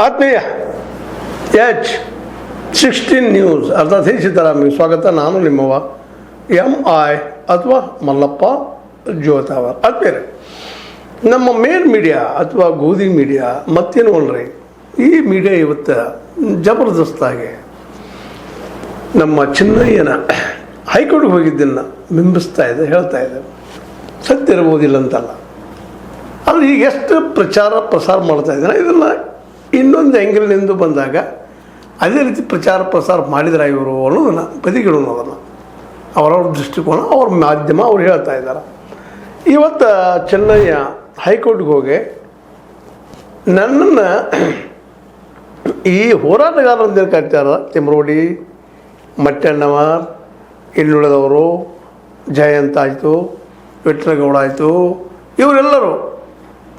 ಆತ್ಮೀಯ H16 news ಅರ್ಥಾತ್ ಸಿದ್ದರಾಮಯ್ಯ ಸ್ವಾಗತ. ನಾನು ನಿಮ್ಮವ MI ಅಥವಾ ಮಲ್ಲಪ್ಪ ಜೋತಾವರ್. ಆತ್ಮೀಯರೇ, ನಮ್ಮ ಮೇನ್ ಮೀಡಿಯಾ ಅಥವಾ ಗೋಧಿ ಮೀಡಿಯಾ ಮತ್ತೇನು ಅಲ್ರಿ, ಈ ಮೀಡಿಯಾ ಇವತ್ತು ಜಬರ್ದಸ್ತಾಗಿ ನಮ್ಮ ಚಿನ್ನಯ್ಯನ ಹೈಕೋರ್ಟ್ಗೆ ಹೋಗಿದ್ದನ್ನು ಬಿಂಬಿಸ್ತಾ ಇದೆ, ಹೇಳ್ತಾ ಇದೆ. ಸತ್ಯ ಇರ್ಬೋದಿಲ್ಲ ಅಂತಲ್ಲ, ಆದರೆ ಈಗ ಎಷ್ಟು ಪ್ರಸಾರ ಮಾಡ್ತಾ ಇದ್ದಾರೆ. ಇದನ್ನು ಇನ್ನೊಂದು ಆ್ಯಂಗಲ್ನಿಂದ ಬಂದಾಗ ಅದೇ ರೀತಿ ಪ್ರಸಾರ ಮಾಡಿದ್ರೆ ಇವರು ಅನ್ನೋದನ್ನು ಬದಿಗಿಡೋಣ. ಅದನ್ನು ಅವರವ್ರ ದೃಷ್ಟಿಕೋನ, ಅವ್ರ ಮಾಧ್ಯಮ ಅವ್ರು ಹೇಳ್ತಾ ಇದ್ದಾರೆ. ಇವತ್ತು ಚೆನ್ನಯ್ಯ ಹೈಕೋರ್ಟ್ಗೆ ಹೋಗಿ ನನ್ನನ್ನು ಈ ಹೋರಾಟಗಾರರು ಅಂತ ಕರೀತಾರ, ತಿಮ್ರೋಡಿ, ಮಟ್ಟಣ್ಣವರ್, ಇನ್ನುಳಿದವರು, ಜಯಂತ್ ಆಯಿತು, ವಿಠ್ಠಲಗೌಡ ಆಯಿತು, ಇವರೆಲ್ಲರೂ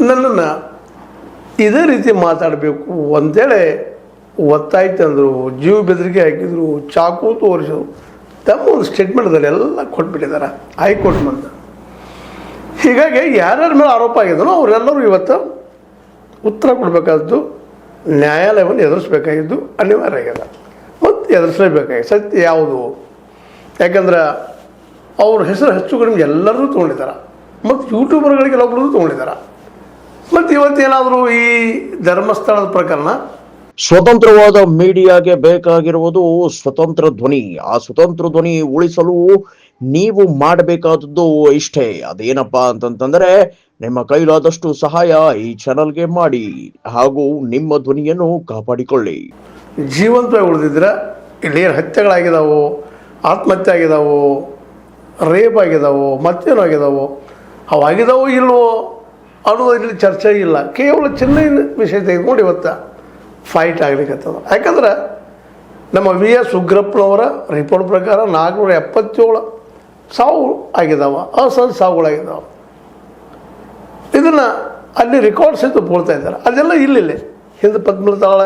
ನನ್ನನ್ನು ಇದೇ ರೀತಿ ಮಾತಾಡಬೇಕು ಅಂತೇಳಿ ಒತ್ತಾಯ್ತಂದರು, ಜೀವ ಬೆದರಿಕೆ ಹಾಕಿದರು, ಚಾಕು ತೋರಿಸಿದ್ರು. ತಮ್ಮ ಒಂದು ಸ್ಟೇಟ್ಮೆಂಟ್ದಲ್ಲಿ ಎಲ್ಲ ಕೊಟ್ಬಿಟ್ಟಿದ್ದಾರೆ ಹೈಕೋರ್ಟ್ ಮುಂದೆ. ಹೀಗಾಗಿ ಯಾರ್ಯಾರ ಮೇಲೆ ಆರೋಪ ಆಗಿದ್ದನೋ ಅವರೆಲ್ಲರೂ ಇವತ್ತು ಉತ್ತರ ಕೊಡಬೇಕಾದ್ದು, ನ್ಯಾಯಾಲಯವನ್ನು ಎದುರಿಸ್ಬೇಕಾಗಿದ್ದು ಅನಿವಾರ್ಯ ಆಗಿದೆ ಮತ್ತು ಎದುರಿಸಲೇಬೇಕಾಗಿದೆ. ಸತ್ಯ ಯಾವುದು? ಯಾಕಂದ್ರೆ ಅವ್ರ ಹೆಸರು ಹೆಚ್ಚು ಕಡಿಮೆ ಎಲ್ಲರೂ ತೊಗೊಂಡಿದ್ದಾರೆ ಮತ್ತು ಯೂಟ್ಯೂಬರ್ಗಳಿಗೆಲ್ಲ ಒಬ್ಬರು ತೊಗೊಂಡಿದ್ದಾರೆ. ಮತ್ತು ಇವತ್ತೇನಾದರೂ ಈ ಧರ್ಮಸ್ಥಳದ ಪ್ರಕರಣ, ಸ್ವತಂತ್ರವಾದ ಮೀಡಿಯಾಗೆ ಬೇಕಾಗಿರುವುದು ಸ್ವತಂತ್ರ ಧ್ವನಿ. ಆ ಸ್ವತಂತ್ರ ಧ್ವನಿ ಉಳಿಸಲು ನೀವು ಮಾಡಬೇಕಾದದ್ದು ಇಷ್ಟೇ. ಅದೇನಪ್ಪಾ ಅಂತಂತಂದ್ರೆ, ನಿಮ್ಮ ಕೈಲಾದಷ್ಟು ಸಹಾಯ ಈ ಚಾನಲ್ಗೆ ಮಾಡಿ ಹಾಗೂ ನಿಮ್ಮ ಧ್ವನಿಯನ್ನು ಕಾಪಾಡಿಕೊಳ್ಳಿ. ಜೀವಂತವಾಗಿ ಉಳಿದಿದ್ರೆ ಇಲ್ಲೇನು ಹತ್ಯೆಗಳಾಗಿದ್ದಾವೋ, ಆತ್ಮಹತ್ಯೆ ಆಗಿದ್ದಾವೋ, ರೇಪ್ ಆಗಿದ್ದಾವೋ, ಮತ್ತೇನೋ ಆಗಿದ್ದಾವೋ, ಅವಾಗಿದ್ದಾವೋ ಇಲ್ವೋ ಅನ್ನೋದು ಇಲ್ಲಿ ಚರ್ಚೆ ಇಲ್ಲ. ಕೇವಲ ಚೆನ್ನೈನ ವಿಷಯ ತೆಗೆದುಕೊಂಡು ಇವತ್ತು ಫೈಟ್ ಆಗ್ಲಿಕ್ಕತ್ತದ. ಯಾಕಂದ್ರೆ ನಮ್ಮ VS ಉಗ್ರಪ್ಪನವರ ರಿಪೋರ್ಟ್ ಪ್ರಕಾರ 477 ಸಾವು ಆಗಿದ್ದಾವೆ, ಅಸಹಜ ಸಾವುಗಳಾಗಿದ್ದಾವೆ. ಇದನ್ನು ಅಲ್ಲಿ ರೆಕಾರ್ಡ್ಸ್ ಇದ್ದು ಬೋಳ್ತಾ ಇದ್ದಾರೆ. ಅದೆಲ್ಲ ಇಲ್ಲಿಲ್ಲ. ಹಿಂದೆ ಪದ್ಮತಾಳ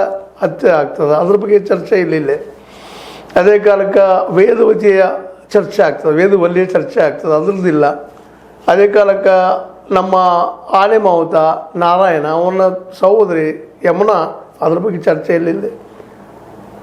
ಹತ್ಯೆ ಆಗ್ತದೆ, ಅದ್ರ ಬಗ್ಗೆ ಚರ್ಚೆ ಇಲ್ಲಿಲ್ಲ. ಅದೇ ಕಾಲಕ್ಕೆ ವೇದವತಿಯ ಚರ್ಚೆ ಆಗ್ತದೆ, ವೇದವಲ್ಲಿಯ ಚರ್ಚೆ ಆಗ್ತದೆ, ಅದ್ರದ್ದಿಲ್ಲ. ಅದೇ ಕಾಲಕ್ಕೆ ನಮ್ಮ ಆನೆ ಮಾವುತ ನಾರಾಯಣ, ಅವನ ಸಹೋದರಿ ಯಮುನಾ, ಅದ್ರ ಬಗ್ಗೆ ಚರ್ಚೆ ಇಲ್ಲಿಲ್ಲ.